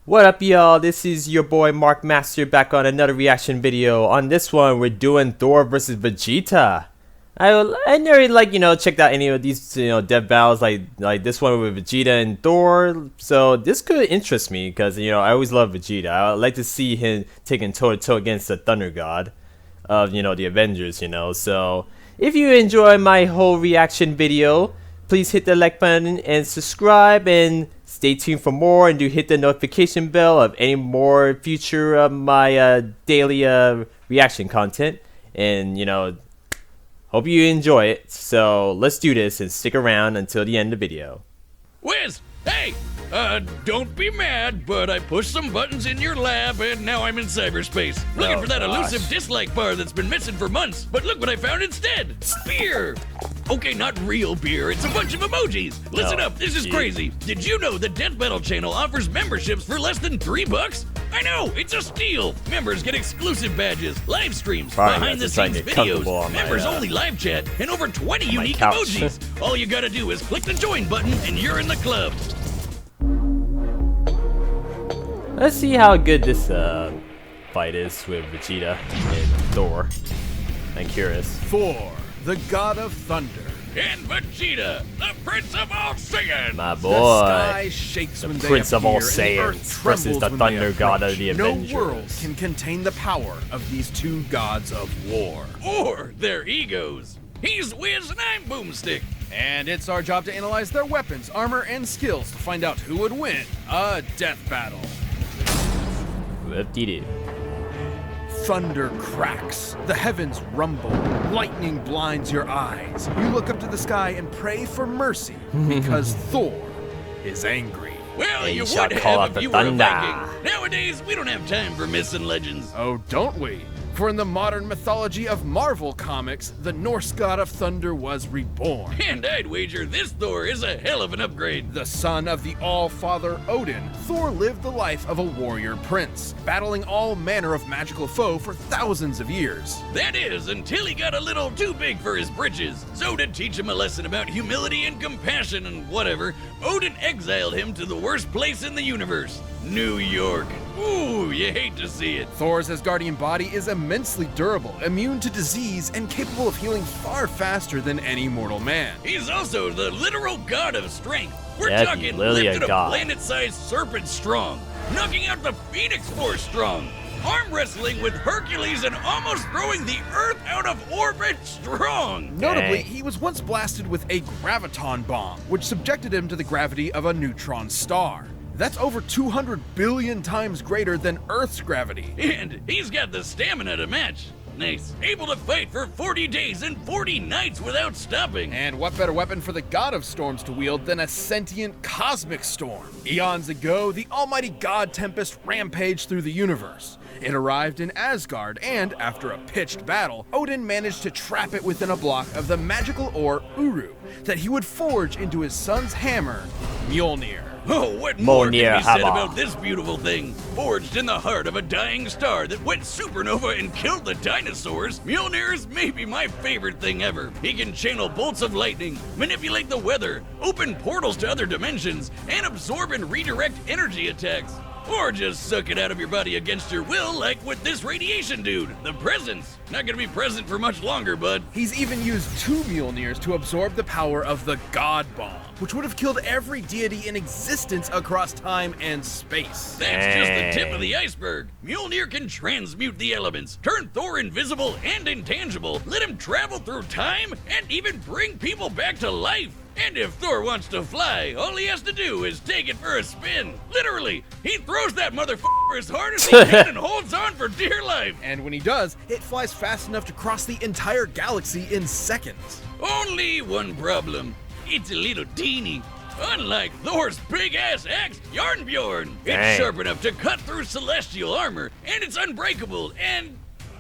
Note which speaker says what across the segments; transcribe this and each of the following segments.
Speaker 1: What up, y'all? This is your boy Marqmaster back on another reaction video. On this one, we're doing Thor versus Vegeta. I never checked out any of these dev battles like this one with Vegeta and Thor. So this could interest me because I always love Vegeta. I would like to see him taking toe to toe against the Thunder God of the Avengers. So if you enjoy my whole reaction video, please hit the like button and subscribe, and stay tuned for more, and do hit the notification bell of any more future of my daily reaction content. And hope you enjoy it. So let's do this and stick around until the end of the video.
Speaker 2: Wiz, hey, don't be mad, but I pushed some buttons in your lab and now I'm in cyberspace. Looking for that elusive dislike bar that's been missing for months, but look what I found instead. Beer. Okay, not real beer, it's a bunch of emojis. Listen up, this is crazy. Did you know the Death Battle channel offers memberships for less than $3? I know, it's a steal. Members get exclusive badges, live streams, behind the scenes videos, members only live chat, and over 20 unique emojis. All you gotta do is click the join button and you're in the club.
Speaker 1: Let's see how good this fight is with Vegeta and Thor. I'm curious.
Speaker 3: Thor, the god of thunder.
Speaker 2: And Vegeta, the Prince of All Saiyans.
Speaker 1: My boy.
Speaker 3: The sky shakes when they
Speaker 1: Prince of All
Speaker 3: appear, and the earth
Speaker 1: Saiyans
Speaker 3: trembles
Speaker 1: versus the
Speaker 3: when
Speaker 1: Thunder
Speaker 3: they
Speaker 1: God of
Speaker 3: approach.
Speaker 1: the Avengers.
Speaker 3: No world can contain the power of these two gods of war.
Speaker 2: Or their egos. He's Wiz and I'm Boomstick.
Speaker 3: And it's our job to analyze their weapons, armor, and skills to find out who would win a death battle.
Speaker 1: Whoop-de-doo.
Speaker 3: Thunder cracks, the heavens rumble, lightning blinds your eyes. You look up to the sky and pray for mercy because Thor is angry.
Speaker 2: Well,
Speaker 1: And
Speaker 2: you
Speaker 1: you shall
Speaker 2: would
Speaker 1: call
Speaker 2: have
Speaker 1: out
Speaker 2: if
Speaker 1: the
Speaker 2: you were a
Speaker 1: thunder.
Speaker 2: Viking. Nowadays, we don't have time for myths and legends.
Speaker 3: Oh, don't we? For in the modern mythology of Marvel Comics, the Norse god of thunder was reborn.
Speaker 2: And I'd wager this Thor is a hell of an upgrade.
Speaker 3: The son of the All-Father Odin, Thor lived the life of a warrior prince, battling all manner of magical foe for thousands of years.
Speaker 2: That is, until he got a little too big for his britches. So to teach him a lesson about humility and compassion and whatever, Odin exiled him to the worst place in the universe, New York. Ooh, you hate to see it.
Speaker 3: Thor's Asgardian body is immensely durable, immune to disease, and capable of healing far faster than any mortal man.
Speaker 2: He's also the literal god of strength. We're
Speaker 1: Yeah,
Speaker 2: talking
Speaker 1: he's literally
Speaker 2: lifted
Speaker 1: a
Speaker 2: a
Speaker 1: god.
Speaker 2: planet-sized serpent strong, knocking out the Phoenix Force strong, arm wrestling with Hercules and almost throwing the Earth out of orbit strong.
Speaker 3: Notably,
Speaker 1: Dang.
Speaker 3: he was once blasted with a graviton bomb, which subjected him to the gravity of a neutron star. That's over 200 billion times greater than Earth's gravity.
Speaker 2: And he's got the stamina to match. Nice. Able to fight for 40 days and 40 nights without stopping.
Speaker 3: And what better weapon for the god of storms to wield than a sentient cosmic storm? Eons ago, the almighty god Tempest rampaged through the universe. It arrived in Asgard, and after a pitched battle, Odin managed to trap it within a block of the magical ore Uru that he would forge into his son's hammer, Mjolnir.
Speaker 2: Oh, what more can be
Speaker 1: Mjolnir
Speaker 2: said
Speaker 1: hammer.
Speaker 2: about this beautiful thing? Forged in the heart of a dying star that went supernova and killed the dinosaurs, Mjolnir is maybe my favorite thing ever. He can channel bolts of lightning, manipulate the weather, open portals to other dimensions, and absorb and redirect energy attacks. Or just suck it out of your body against your will, like with this radiation dude. The presence. Not gonna be present for much longer, bud.
Speaker 3: He's even used 2 Mjolnirs to absorb the power of the God Bomb, which would have killed every deity in existence across time and space.
Speaker 2: That's just the tip of the iceberg. Mjolnir can transmute the elements, turn Thor invisible and intangible, let him travel through time, and even bring people back to life. And if Thor wants to fly, all he has to do is take it for a spin. Literally, he throws that motherfucker as hard as he can and holds on for dear life.
Speaker 3: And when he does, it flies fast enough to cross the entire galaxy in seconds.
Speaker 2: Only one problem. It's a little teeny. Unlike Thor's big-ass axe, Yarnbjorn. It's
Speaker 1: Dang.
Speaker 2: sharp enough to cut through celestial armor, and it's unbreakable, and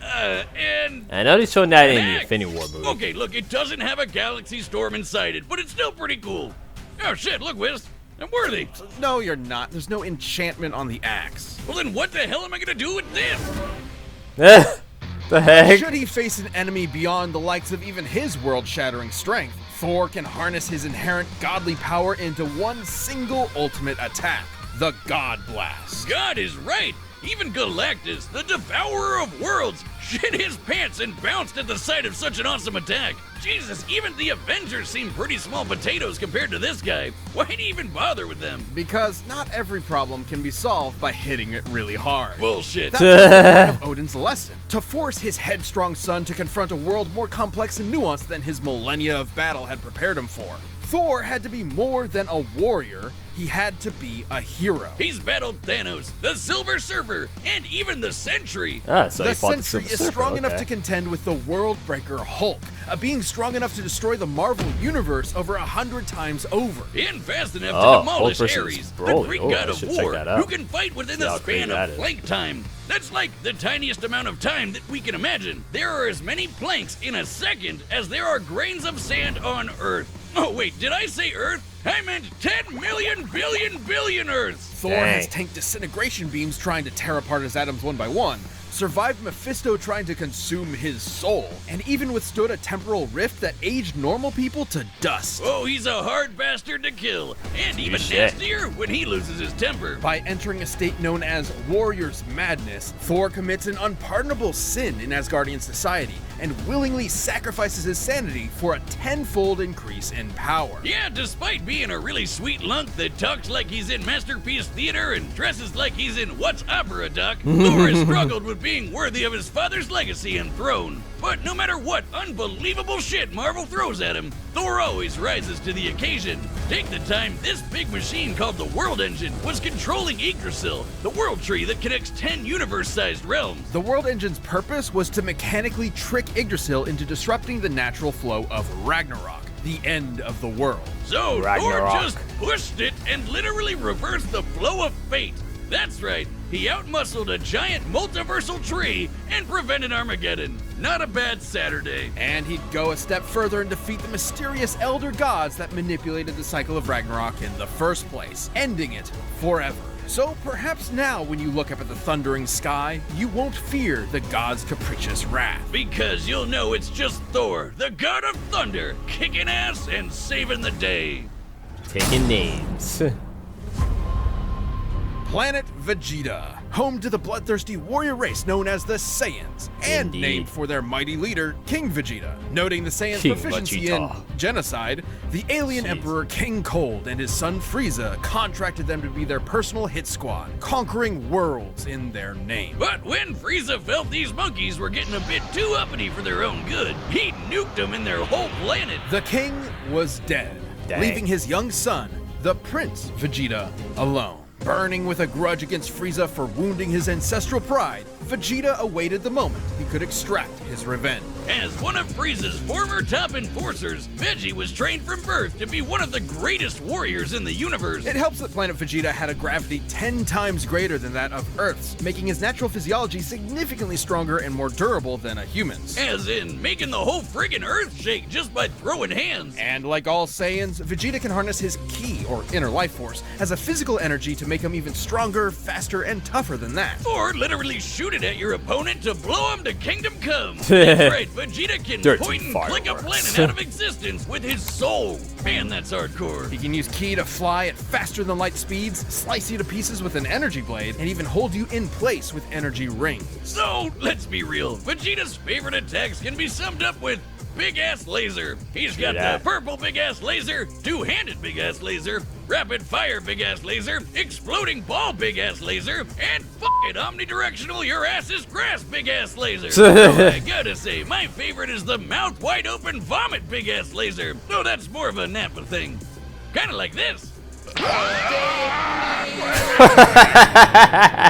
Speaker 1: I know they showed that in the
Speaker 2: Max.
Speaker 1: Infinity War movie.
Speaker 2: Okay, look, it doesn't have a galaxy storm inside it, but it's still pretty cool. Oh shit, look, Wiz, I'm worthy.
Speaker 3: No, you're not. There's no enchantment on the axe.
Speaker 2: Well then what the hell am I gonna do with this?
Speaker 1: The heck?
Speaker 3: Should he face an enemy beyond the likes of even his world-shattering strength, Thor can harness his inherent godly power into one single ultimate attack. the God Blast.
Speaker 2: God is right! Even Galactus, the devourer of worlds, shit his pants and bounced at the sight of such an awesome attack. Jesus, even the Avengers seem pretty small potatoes compared to this guy. Why'd he even bother with them?
Speaker 3: Because not every problem can be solved by hitting it really hard.
Speaker 2: Bullshit.
Speaker 3: That's the point of Odin's lesson, to force his headstrong son to confront a world more complex and nuanced than his millennia of battle had prepared him for. Thor had to be more than a warrior, he had to be a hero.
Speaker 2: He's battled Thanos, the Silver Surfer, and even the Sentry.
Speaker 1: Ah, so
Speaker 3: The
Speaker 1: he fought
Speaker 3: Sentry
Speaker 1: Silver
Speaker 3: is
Speaker 1: Surfer,
Speaker 3: strong enough
Speaker 1: okay.
Speaker 3: to contend with the World Breaker Hulk, a being strong enough to destroy the Marvel Universe over 100 times over.
Speaker 2: And fast enough
Speaker 1: Oh,
Speaker 2: to demolish
Speaker 1: Hulk versus
Speaker 2: Ares, the
Speaker 1: Broly.
Speaker 2: Greek
Speaker 1: Oh,
Speaker 2: god
Speaker 1: I
Speaker 2: of
Speaker 1: should check
Speaker 2: war,
Speaker 1: that out.
Speaker 2: who can fight within
Speaker 1: See
Speaker 2: the
Speaker 1: how crazy
Speaker 2: span
Speaker 1: that
Speaker 2: of
Speaker 1: is.
Speaker 2: plank time. That's like the tiniest amount of time that we can imagine. There are as many planks in a second as there are grains of sand on Earth. Oh wait, did I say Earth? I meant 10 million billion Earths!
Speaker 3: Thor has tanked disintegration beams trying to tear apart his atoms one by one, survived Mephisto trying to consume his soul, and even withstood a temporal rift that aged normal people to dust.
Speaker 2: Oh, he's a hard bastard to kill, and even
Speaker 1: Shit.
Speaker 2: nastier when he loses his temper.
Speaker 3: By entering a state known as Warrior's Madness, Thor commits an unpardonable sin in Asgardian society and willingly sacrifices his sanity for a tenfold increase in power.
Speaker 2: Yeah, despite being a really sweet lunk that talks like he's in Masterpiece Theater and dresses like he's in What's Opera Doc, Thor has struggled with being worthy of his father's legacy and throne. But no matter what unbelievable shit Marvel throws at him, Thor always rises to the occasion. Take the time this big machine called the World Engine was controlling Yggdrasil, the world tree that connects 10 universe-sized realms.
Speaker 3: The World Engine's purpose was to mechanically trick Yggdrasil into disrupting the natural flow of Ragnarok, the end of the world.
Speaker 2: So
Speaker 1: Ragnarok.
Speaker 2: Thor just pushed it and literally reversed the flow of fate. That's right, he outmuscled a giant multiversal tree and prevented Armageddon. Not a bad Saturday.
Speaker 3: And he'd go a step further and defeat the mysterious elder gods that manipulated the cycle of Ragnarok in the first place, ending it forever. So perhaps now when you look up at the thundering sky, you won't fear the god's capricious wrath.
Speaker 2: Because you'll know it's just Thor, the god of thunder, kicking ass and saving the day.
Speaker 1: Taking names.
Speaker 3: Planet Vegeta, home to the bloodthirsty warrior race known as the Saiyans, and
Speaker 1: Indeed.
Speaker 3: named for their mighty leader, King Vegeta. Noting the Saiyans'
Speaker 1: King
Speaker 3: proficiency
Speaker 1: Vegeta.
Speaker 3: in genocide, the alien
Speaker 1: Jeez.
Speaker 3: emperor King Cold and his son Frieza contracted them to be their personal hit squad, conquering worlds in their name.
Speaker 2: But when Frieza felt these monkeys were getting a bit too uppity for their own good, he nuked them in their whole planet.
Speaker 3: The king was dead,
Speaker 1: Dang.
Speaker 3: leaving his young son, the Prince Vegeta, alone. Burning with a grudge against Frieza for wounding his ancestral pride, Vegeta awaited the moment he could extract his revenge.
Speaker 2: As one of Frieza's former top enforcers, Veggie was trained from birth to be one of the greatest warriors in the universe.
Speaker 3: It helps that planet Vegeta had a gravity 10 times greater than that of Earth's, making his natural physiology significantly stronger and more durable than a human's.
Speaker 2: As in, making the whole friggin' Earth shake just by throwing hands.
Speaker 3: And like all Saiyans, Vegeta can harness his ki, or inner life force, as a physical energy to make him even stronger, faster, and tougher than that.
Speaker 2: Or literally shoot it at your opponent to blow him to kingdom come. That's right, Vegeta can
Speaker 1: Dirty
Speaker 2: point and click a
Speaker 1: fireworks.
Speaker 2: planet out of existence with his soul. Man, that's hardcore.
Speaker 3: He can use ki to fly at faster than light speeds, slice you to pieces with an energy blade, and even hold you in place with energy rings.
Speaker 2: So, let's be real. Vegeta's favorite attacks can be summed up with Big Ass Laser. He's got
Speaker 1: that.
Speaker 2: the purple Big Ass Laser, two-handed Big Ass Laser, rapid fire Big Ass Laser, exploding ball Big Ass Laser, and fucking omnidirectional your ass is grass Big Ass Laser. Though I gotta say, my favorite is the mouth wide open vomit Big Ass Laser. Though that's more of a Nappa thing. Kinda like this.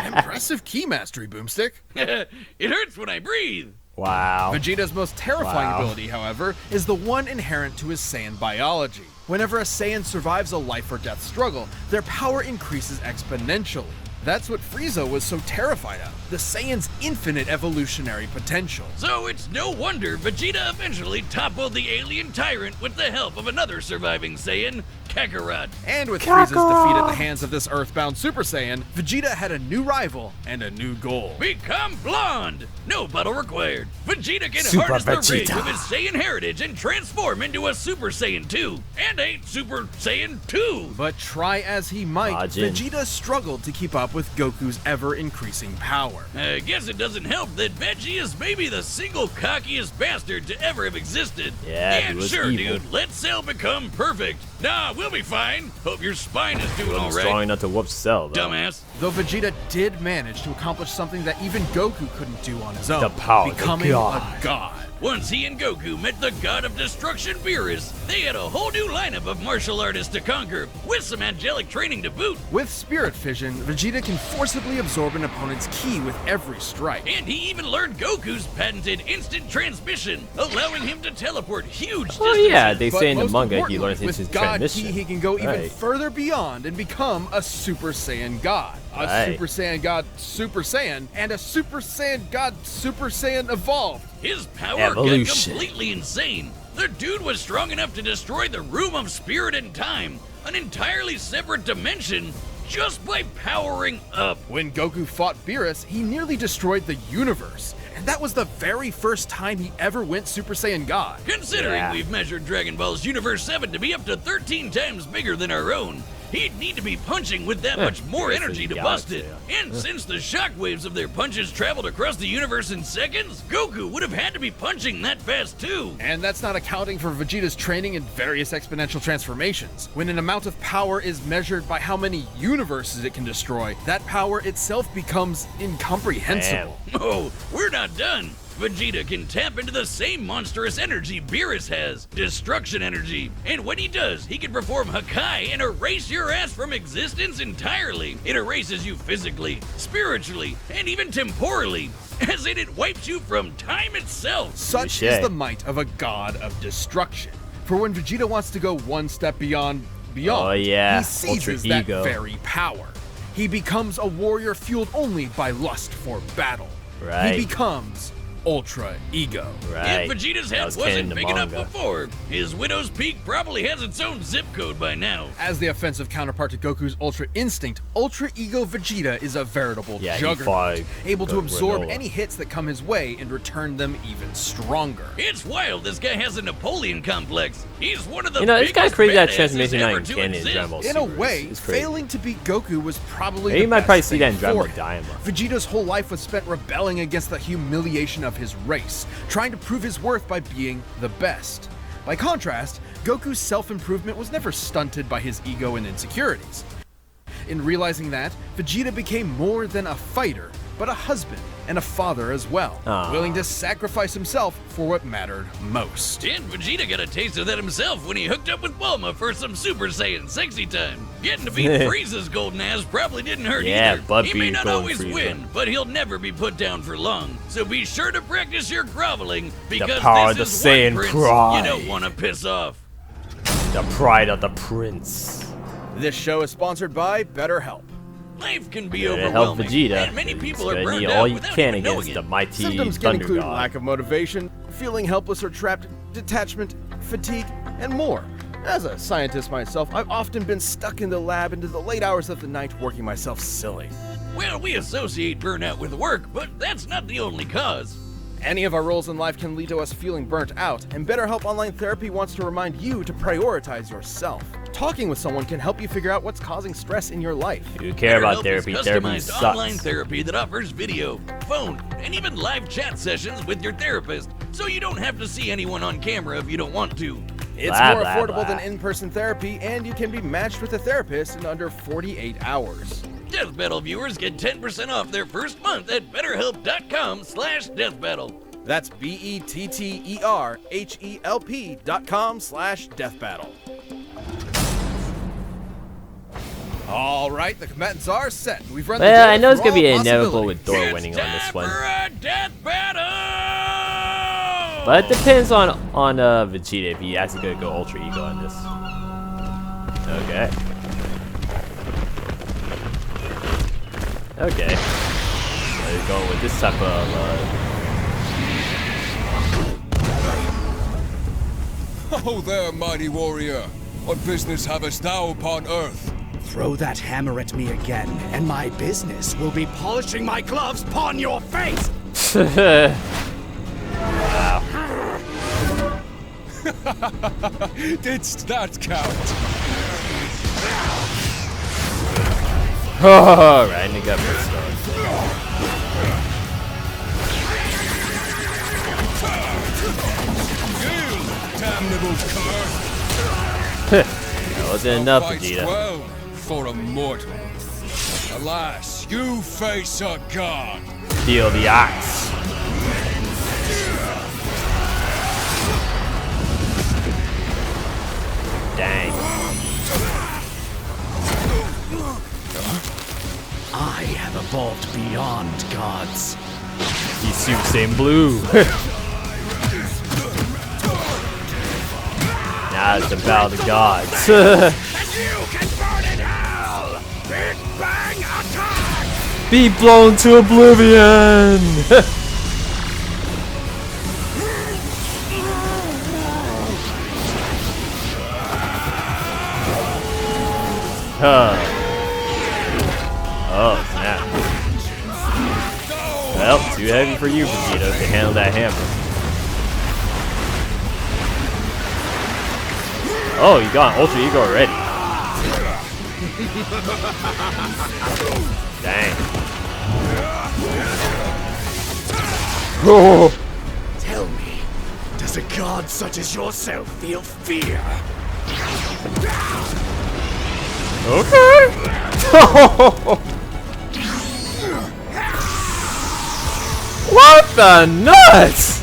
Speaker 3: Impressive ki mastery, Boomstick.
Speaker 2: It hurts when I breathe.
Speaker 1: Wow.
Speaker 3: Vegeta's most terrifying
Speaker 1: Wow.
Speaker 3: ability, however, is the one inherent to his Saiyan biology. Whenever a Saiyan survives a life or death struggle, their power increases exponentially. That's what Frieza was so terrified of. the Saiyan's infinite evolutionary potential.
Speaker 2: So it's no wonder Vegeta eventually toppled the alien tyrant with the help of another surviving Saiyan, Kakarot.
Speaker 3: And with Frieza's defeat at the hands of this Earthbound Super Saiyan, Vegeta had a new rival and a new goal.
Speaker 2: Become blonde! No battle required. Vegeta can
Speaker 1: Super
Speaker 2: harness the rage
Speaker 1: Vegeta.
Speaker 2: of his Saiyan heritage and transform into a Super Saiyan 2 and a Super Saiyan 2.
Speaker 3: But try as he might,
Speaker 1: Majin.
Speaker 3: Vegeta struggled to keep up with Goku's ever-increasing power.
Speaker 2: I guess it doesn't help that Veggie is maybe the single cockiest bastard to ever have existed.
Speaker 1: Yeah, he
Speaker 2: and
Speaker 1: was
Speaker 2: sure,
Speaker 1: evil.
Speaker 2: dude, let Cell become perfect. Nah, we'll be fine. Hope your spine is doing all
Speaker 1: I'm strong
Speaker 2: right.
Speaker 1: enough to whoop Cell, though.
Speaker 2: Dumbass.
Speaker 3: Though Vegeta did manage to accomplish something that even Goku couldn't do on his own,
Speaker 1: The power of the
Speaker 3: becoming
Speaker 1: god.
Speaker 3: a god.
Speaker 2: Once he and Goku met the god of destruction Beerus, they had a whole new lineup of martial artists to conquer, with some angelic training to boot.
Speaker 3: With Spirit Fission, Vegeta can forcibly absorb an opponent's ki with every strike.
Speaker 2: And he even learned Goku's patented instant transmission, allowing him to teleport huge distances.
Speaker 1: Oh yeah, they
Speaker 3: But
Speaker 1: say in the
Speaker 3: most
Speaker 1: manga he
Speaker 3: importantly,
Speaker 1: learns
Speaker 3: with
Speaker 1: instant
Speaker 3: God
Speaker 1: transmission.
Speaker 3: Ki, he can go even
Speaker 1: Right.
Speaker 3: further beyond and become a Super Saiyan God. A
Speaker 1: Right.
Speaker 3: Super Saiyan God Super Saiyan, and a Super Saiyan God Super Saiyan Evolved.
Speaker 2: His power
Speaker 1: Evolution.
Speaker 2: got completely insane. The dude was strong enough to destroy the Room of Spirit and Time, an entirely separate dimension, just by powering up.
Speaker 3: When Goku fought Beerus, he nearly destroyed the universe. And that was the very first time he ever went Super Saiyan God.
Speaker 2: Considering
Speaker 1: Yeah.
Speaker 2: we've measured Dragon Ball's Universe 7 to be up to 13 times bigger than our own, he'd need to be punching with that much more
Speaker 1: Yes,
Speaker 2: energy to
Speaker 1: the
Speaker 2: bust
Speaker 1: galaxy,
Speaker 2: it.
Speaker 1: yeah.
Speaker 2: And since the shockwaves of their punches traveled across the universe in seconds, Goku would have had to be punching that fast too.
Speaker 3: And that's not accounting for Vegeta's training in various exponential transformations. When an amount of power is measured by how many universes it can destroy, that power itself becomes incomprehensible.
Speaker 2: Oh, we're not done. Vegeta can tap into the same monstrous energy Beerus has, destruction energy. And when he does, he can perform Hakai and erase your ass from existence entirely. It erases you physically, spiritually, and even temporally, as in it wipes you from time itself.
Speaker 3: Such
Speaker 1: Touche.
Speaker 3: is the might of a god of destruction. For when Vegeta wants to go one step beyond,
Speaker 1: Oh, yeah.
Speaker 3: he seizes
Speaker 1: Ultra
Speaker 3: that
Speaker 1: ego.
Speaker 3: very power. He becomes a warrior fueled only by lust for battle.
Speaker 1: Right.
Speaker 3: He becomes Ultra Ego.
Speaker 1: Right.
Speaker 2: If Vegeta's
Speaker 1: That
Speaker 2: head
Speaker 1: was canon
Speaker 2: wasn't
Speaker 1: to
Speaker 2: big enough
Speaker 1: manga.
Speaker 2: before, his Widow's Peak probably has its own zip code by now.
Speaker 3: As the offensive counterpart to Goku's Ultra Instinct, Ultra Ego Vegeta is a veritable
Speaker 1: Yeah, he
Speaker 3: juggernaut,
Speaker 1: fought
Speaker 3: able to
Speaker 1: the
Speaker 3: absorb
Speaker 1: Granola.
Speaker 3: any hits that come his way and return them even stronger.
Speaker 2: It's wild this guy has a Napoleon complex. He's one of the
Speaker 1: You know, it's kind of
Speaker 2: biggest
Speaker 1: crazy that
Speaker 2: badasses
Speaker 1: transformation not
Speaker 2: ever
Speaker 1: in
Speaker 2: to
Speaker 1: canon in
Speaker 2: exist.
Speaker 1: Dragon Ball
Speaker 3: In a
Speaker 1: Super.
Speaker 3: way,
Speaker 1: It's crazy.
Speaker 3: failing to beat Goku was probably
Speaker 1: Yeah, you
Speaker 3: the
Speaker 1: might
Speaker 3: best
Speaker 1: probably see that
Speaker 3: thing
Speaker 1: in Dragon
Speaker 3: for
Speaker 1: Ball
Speaker 3: him.
Speaker 1: Daima.
Speaker 3: Vegeta's whole life was spent rebelling against the humiliation of his race, trying to prove his worth by being the best. By contrast, Goku's self-improvement was never stunted by his ego and insecurities. In realizing that, Vegeta became more than a fighter, but a husband and a father as well,
Speaker 1: Aw.
Speaker 3: willing to sacrifice himself for what mattered most.
Speaker 2: And Vegeta got a taste of that himself when he hooked up with Bulma for some Super Saiyan sexy time. Getting to beat Frieza's golden ass probably didn't hurt
Speaker 1: Yeah,
Speaker 2: either.
Speaker 1: butt
Speaker 2: He may
Speaker 1: beat
Speaker 2: not
Speaker 1: golden
Speaker 2: always
Speaker 1: Frieza.
Speaker 2: win, but he'll never be put down for long. So be sure to practice your groveling, because
Speaker 1: power of
Speaker 2: this
Speaker 1: the
Speaker 2: is
Speaker 1: Saiyan
Speaker 2: one prince
Speaker 1: pride.
Speaker 2: you don't want to piss off.
Speaker 1: The pride of the prince.
Speaker 3: This show is sponsored by BetterHelp.
Speaker 2: Life can be
Speaker 1: Gotta help
Speaker 2: overwhelming,
Speaker 1: Vegeta.
Speaker 2: and many
Speaker 1: He's
Speaker 2: people are
Speaker 1: gonna
Speaker 2: burned
Speaker 1: need
Speaker 2: out
Speaker 1: all you
Speaker 2: without
Speaker 1: can
Speaker 2: even knowing
Speaker 1: against
Speaker 2: it.
Speaker 1: the mighty
Speaker 3: Symptoms can
Speaker 1: Thunder
Speaker 3: include
Speaker 1: God.
Speaker 3: lack of motivation, feeling helpless or trapped, detachment, fatigue, and more. As a scientist myself, I've often been stuck in the lab into the late hours of the night working myself silly.
Speaker 2: Well, we associate burnout with work, but that's not the only cause.
Speaker 3: Any of our roles in life can lead to us feeling burnt out, and BetterHelp Online Therapy wants to remind you to prioritize yourself. Talking with someone can help you figure out what's causing stress in your life.
Speaker 1: If you care about
Speaker 2: BetterHelp
Speaker 1: therapy,
Speaker 2: is
Speaker 1: therapy
Speaker 2: customized online
Speaker 1: sucks.
Speaker 2: therapy that offers video, phone, and even live chat sessions with your therapist, so you don't have to see anyone on camera if you don't want to.
Speaker 3: It's
Speaker 1: Blah,
Speaker 3: more
Speaker 1: blah,
Speaker 3: affordable
Speaker 1: blah.
Speaker 3: than in-person therapy, and you can be matched with a therapist in under 48 hours.
Speaker 2: Death Battle viewers get 10% off their first month at betterhelp.com/deathbattle.
Speaker 3: That's BETTERHELP.com/deathbattle. All right, the combatants are set. We've run the
Speaker 1: Well, I
Speaker 3: gamut
Speaker 1: know it's
Speaker 3: through
Speaker 1: gonna be
Speaker 3: all
Speaker 1: inevitable with
Speaker 3: possibilities.
Speaker 1: Thor winning on this
Speaker 2: Time
Speaker 1: one.
Speaker 2: for a death battle!
Speaker 1: But it depends on Vegeta if he actually gonna go Ultra Ego on this. Okay. Okay. Let's go with this type of.
Speaker 4: Oh there, mighty warrior. What business havest thou upon earth?
Speaker 5: Throw that hammer at me again, and my business will be polishing my gloves upon your face!
Speaker 4: Didst that count?
Speaker 1: Alright, nigga, first start.
Speaker 4: You damnable cur!
Speaker 1: That wasn't enough,
Speaker 4: Fights
Speaker 1: Vegeta.
Speaker 4: well for a mortal. Alas, you face a god.
Speaker 1: Deal the axe. Dang.
Speaker 5: I have evolved beyond gods.
Speaker 1: He's Super Saiyan Blue. Now it's the battle of the gods.
Speaker 5: And you can burn in hell! Big Bang attack!
Speaker 1: Be blown to oblivion! Oh, snap. Well, too heavy for you, Vegeta, to handle that hammer. Oh, you got an Ultra Ego already. Dang. Oh.
Speaker 5: Tell me, does a god such as yourself feel fear?
Speaker 1: Okay. What the nuts?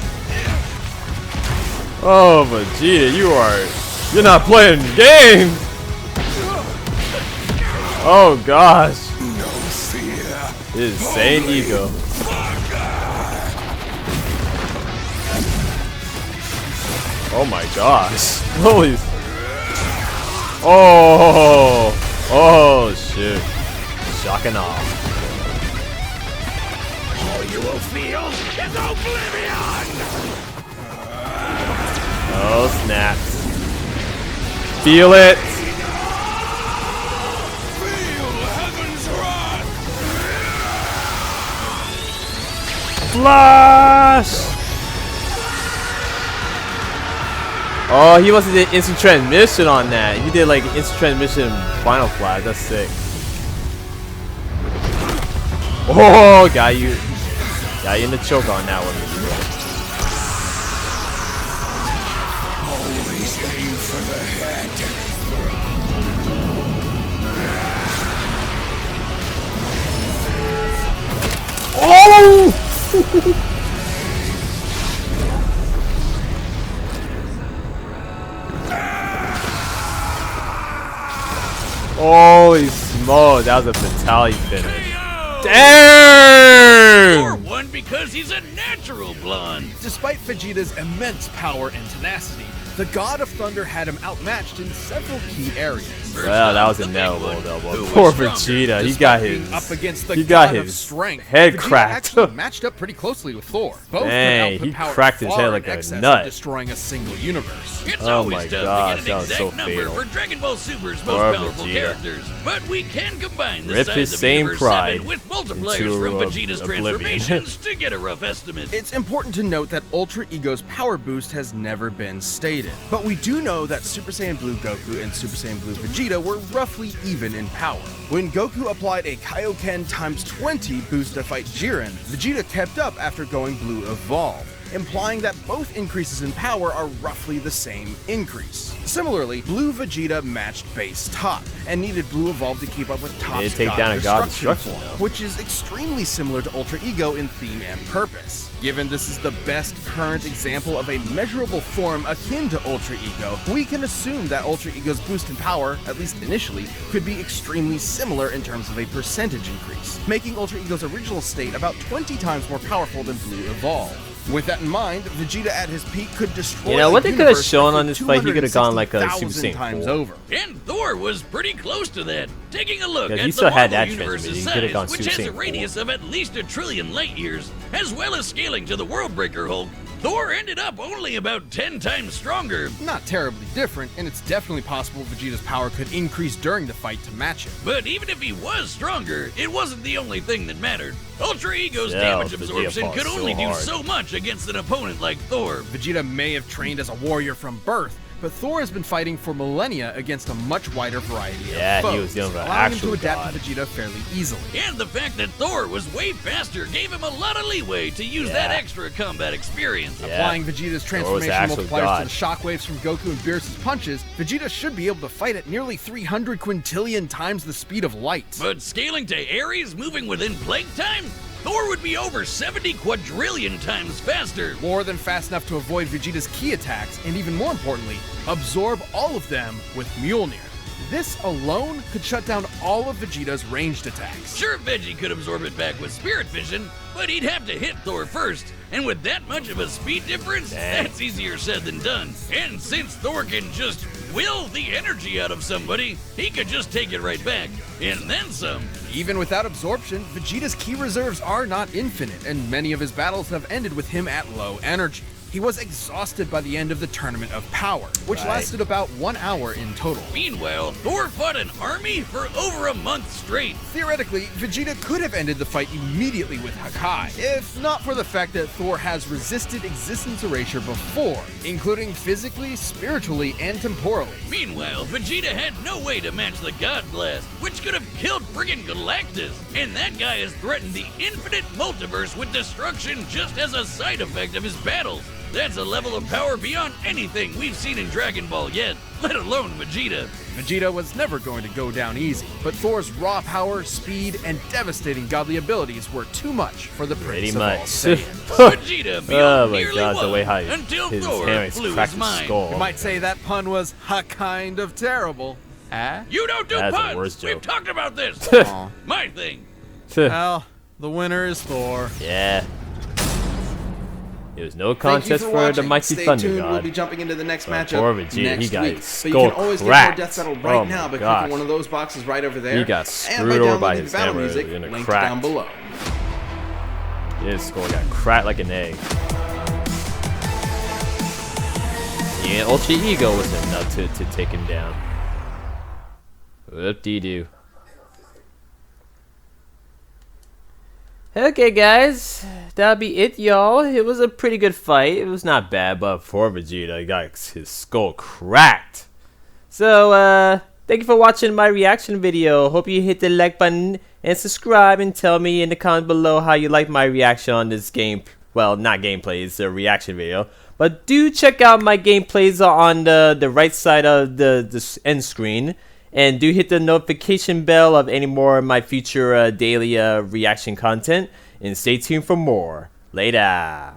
Speaker 1: Oh, Vegeta, you're not playing games. Oh gosh.
Speaker 4: No fear.
Speaker 1: This is Saiyan Ego. Oh my gosh. Holy. Oh. Oh shit. Shocking off.
Speaker 5: All you will feel is oblivion!
Speaker 1: Oh snaps. Feel it.
Speaker 4: Feel heaven's wrath.
Speaker 1: Flash! Oh, he must have did instant transmission on that. He did like instant transmission final flash. That's sick. Oh, got you in the choke on that one.
Speaker 4: Always aim for the head.
Speaker 1: Oh! Holy smoke, that was a fatality finish. Damn!
Speaker 2: Thor won because he's a natural blonde.
Speaker 3: Despite Vegeta's immense power and tenacity, the God of Thunder had him outmatched in several key areas.
Speaker 1: Well, that was
Speaker 2: The big
Speaker 1: inevitable
Speaker 2: one.
Speaker 1: though,
Speaker 2: Who
Speaker 1: but
Speaker 2: was
Speaker 1: poor
Speaker 2: stronger?
Speaker 1: Vegeta, he
Speaker 3: Despite
Speaker 1: got
Speaker 3: being
Speaker 1: his
Speaker 3: up against the
Speaker 1: he got
Speaker 3: God of
Speaker 1: his
Speaker 3: strength,
Speaker 1: head
Speaker 3: Vegeta
Speaker 1: cracked.
Speaker 3: actually matched up pretty closely with Thor. Both
Speaker 1: Dang,
Speaker 3: could output
Speaker 1: he
Speaker 3: power
Speaker 1: cracked his
Speaker 3: far
Speaker 1: head
Speaker 3: in
Speaker 1: like a
Speaker 3: excess of
Speaker 1: nut.
Speaker 3: destroying a single universe.
Speaker 2: It's
Speaker 1: Oh
Speaker 2: always
Speaker 1: my
Speaker 2: tough
Speaker 1: gosh,
Speaker 2: to
Speaker 1: that
Speaker 2: get
Speaker 1: was
Speaker 2: an
Speaker 1: so
Speaker 2: exact number
Speaker 1: fatal.
Speaker 2: for Dragon Ball Super's
Speaker 1: Poor
Speaker 2: most powerful
Speaker 1: Vegeta.
Speaker 2: characters, but we can combine the
Speaker 1: Rip
Speaker 2: size
Speaker 1: his
Speaker 2: of
Speaker 1: same
Speaker 2: Universe
Speaker 1: pride
Speaker 2: 7 with multipliers
Speaker 1: into
Speaker 2: from Vegeta's
Speaker 1: oblivion.
Speaker 2: transformations to get a rough estimate.
Speaker 3: It's important to note that Ultra Ego's power boost has never been stated, but we do know that Super Saiyan Blue Goku and Super Saiyan Blue Vegeta were roughly even in power. When Goku applied a Kaioken times 20 boost to fight Jiren, Vegeta kept up after going Blue Evolve, implying that both increases in power are roughly the same increase. Similarly, Blue Vegeta matched base Top, and needed Blue Evolve to keep up with Top's
Speaker 1: Did take
Speaker 3: God
Speaker 1: down a God
Speaker 3: Destruction
Speaker 1: Destruction,
Speaker 3: form,
Speaker 1: though.
Speaker 3: which is extremely similar to Ultra Ego in theme and purpose. Given this is the best current example of a measurable form akin to Ultra Ego, we can assume that Ultra Ego's boost in power, at least initially, could be extremely similar in terms of a percentage increase, making Ultra Ego's original state about 20 times more powerful than Blue Evolve. With that in mind, Vegeta at his peak could destroy
Speaker 1: You know,
Speaker 3: the
Speaker 1: what they could have
Speaker 3: universe
Speaker 1: shown
Speaker 3: roughly
Speaker 1: on this fight, he could have gone like a Super
Speaker 3: 260,000
Speaker 1: Saiyan
Speaker 3: times
Speaker 1: 4.
Speaker 3: over.
Speaker 2: And Thor was pretty close to that. Taking a look
Speaker 1: Yeah,
Speaker 2: at
Speaker 1: he
Speaker 2: the
Speaker 1: still had
Speaker 2: Marvel
Speaker 1: that
Speaker 2: universe's
Speaker 1: transmission. He could have gone
Speaker 2: size, which
Speaker 1: Super
Speaker 2: has a
Speaker 1: Saiyan
Speaker 2: radius of at least 1 trillion light years, as well as scaling to the Worldbreaker Hulk, Thor ended up only about 10 times stronger.
Speaker 3: Not terribly different, and it's definitely possible Vegeta's power could increase during the fight to match it.
Speaker 2: But even if he was stronger, it wasn't the only thing that mattered. Ultra Ego's
Speaker 1: Yeah,
Speaker 2: damage
Speaker 1: Vegeta
Speaker 2: absorption
Speaker 1: fought
Speaker 2: could
Speaker 1: so
Speaker 2: only do
Speaker 1: hard.
Speaker 2: so much against an opponent like Thor.
Speaker 3: Vegeta may have trained as a warrior from birth, but Thor has been fighting for millennia against a much wider variety
Speaker 1: Yeah,
Speaker 3: of foes,
Speaker 1: he was dealing with an
Speaker 3: allowing him
Speaker 1: actual
Speaker 3: to adapt
Speaker 1: god.
Speaker 3: to Vegeta fairly easily.
Speaker 2: And the fact that Thor was way faster gave him a lot of leeway to use that
Speaker 1: Yeah.
Speaker 2: extra combat experience.
Speaker 1: Yeah.
Speaker 3: Applying Vegeta's
Speaker 1: Thor was
Speaker 3: transformation
Speaker 1: the actual
Speaker 3: multipliers
Speaker 1: god.
Speaker 3: to the shockwaves from Goku and Beerus' punches, Vegeta should be able to fight at nearly 300 quintillion times the speed of light.
Speaker 2: But scaling to Ares moving within plague time? Thor would be over 70 quadrillion times faster.
Speaker 3: More than fast enough to avoid Vegeta's key attacks, and even more importantly, absorb all of them with Mjolnir. This alone could shut down all of Vegeta's ranged attacks.
Speaker 2: Sure, Veggie could absorb it back with Spirit Vision, but he'd have to hit Thor first. And with that much of a speed difference,
Speaker 1: Dang.
Speaker 2: that's easier said than done. And since Thor can just will the energy out of somebody, he could just take it right back. And then some.
Speaker 3: Even without absorption, Vegeta's ki reserves are not infinite, and many of his battles have ended with him at low energy. He was exhausted by the end of the Tournament of Power, which
Speaker 1: Right.
Speaker 3: lasted about 1 hour in total.
Speaker 2: Meanwhile, Thor fought an army for over a month straight.
Speaker 3: Theoretically, Vegeta could have ended the fight immediately with Hakai, if not for the fact that Thor has resisted existence erasure before, including physically, spiritually, and temporally.
Speaker 2: Meanwhile, Vegeta had no way to match the God Blast, which could have killed friggin' Galactus. And that guy has threatened the infinite multiverse with destruction just as a side effect of his battles. That's a level of power beyond anything we've seen in Dragon Ball yet, let alone Vegeta.
Speaker 3: Vegeta was never going to go down easy, but Thor's raw power, speed, and devastating godly abilities were too much for the
Speaker 1: Pretty
Speaker 3: Prince of all
Speaker 1: much.
Speaker 3: Saiyans.
Speaker 2: Vegeta
Speaker 1: Oh my
Speaker 2: nearly
Speaker 1: god, the
Speaker 2: won
Speaker 1: way how
Speaker 2: until
Speaker 1: his
Speaker 2: Thor
Speaker 1: hands
Speaker 2: flew
Speaker 1: cracked
Speaker 2: his
Speaker 1: his
Speaker 2: mind.
Speaker 1: skull.
Speaker 3: You might say that pun was kind of terrible.
Speaker 2: You don't do
Speaker 1: That's the
Speaker 2: puns.
Speaker 1: worst
Speaker 2: We've
Speaker 1: joke.
Speaker 2: talked about this.
Speaker 3: Aw.
Speaker 2: My thing.
Speaker 3: Well, the winner is Thor.
Speaker 1: Yeah. There was no
Speaker 6: Thank you
Speaker 1: contest
Speaker 6: for
Speaker 1: for the
Speaker 6: watching.
Speaker 1: mighty
Speaker 6: Stay
Speaker 1: Thunder
Speaker 6: tuned. We'll
Speaker 1: God.
Speaker 6: be jumping into the next matchup
Speaker 1: Poor Vegeta,
Speaker 6: next
Speaker 1: he got
Speaker 6: week.
Speaker 1: his
Speaker 6: But you can
Speaker 1: skull
Speaker 6: always
Speaker 1: cracked.
Speaker 6: get more Death Battle
Speaker 1: Oh
Speaker 6: right
Speaker 1: my
Speaker 6: now by
Speaker 1: gosh.
Speaker 6: clicking one of those boxes right over there.
Speaker 1: He got
Speaker 6: and
Speaker 1: screwed
Speaker 6: by
Speaker 1: over by
Speaker 6: downloading
Speaker 1: his
Speaker 6: the battle
Speaker 1: camera
Speaker 6: music
Speaker 1: in a
Speaker 6: linked
Speaker 1: crack.
Speaker 6: down below.
Speaker 1: His skull got cracked like an egg. Yeah, Ultra Ego was enough to take him down. Whoop-dee-doo. Okay, guys, that'll be it, y'all. It was a pretty good fight. It was not bad, but poor Vegeta, he got his skull cracked. So, thank you for watching my reaction video. Hope you hit the like button and subscribe and tell me in the comments below how you like my reaction on this game. Well, not gameplay, it's a reaction video. But do check out my gameplays on the right side of the end screen. And do hit the notification bell of any more of my future daily reaction content. And stay tuned for more. Later.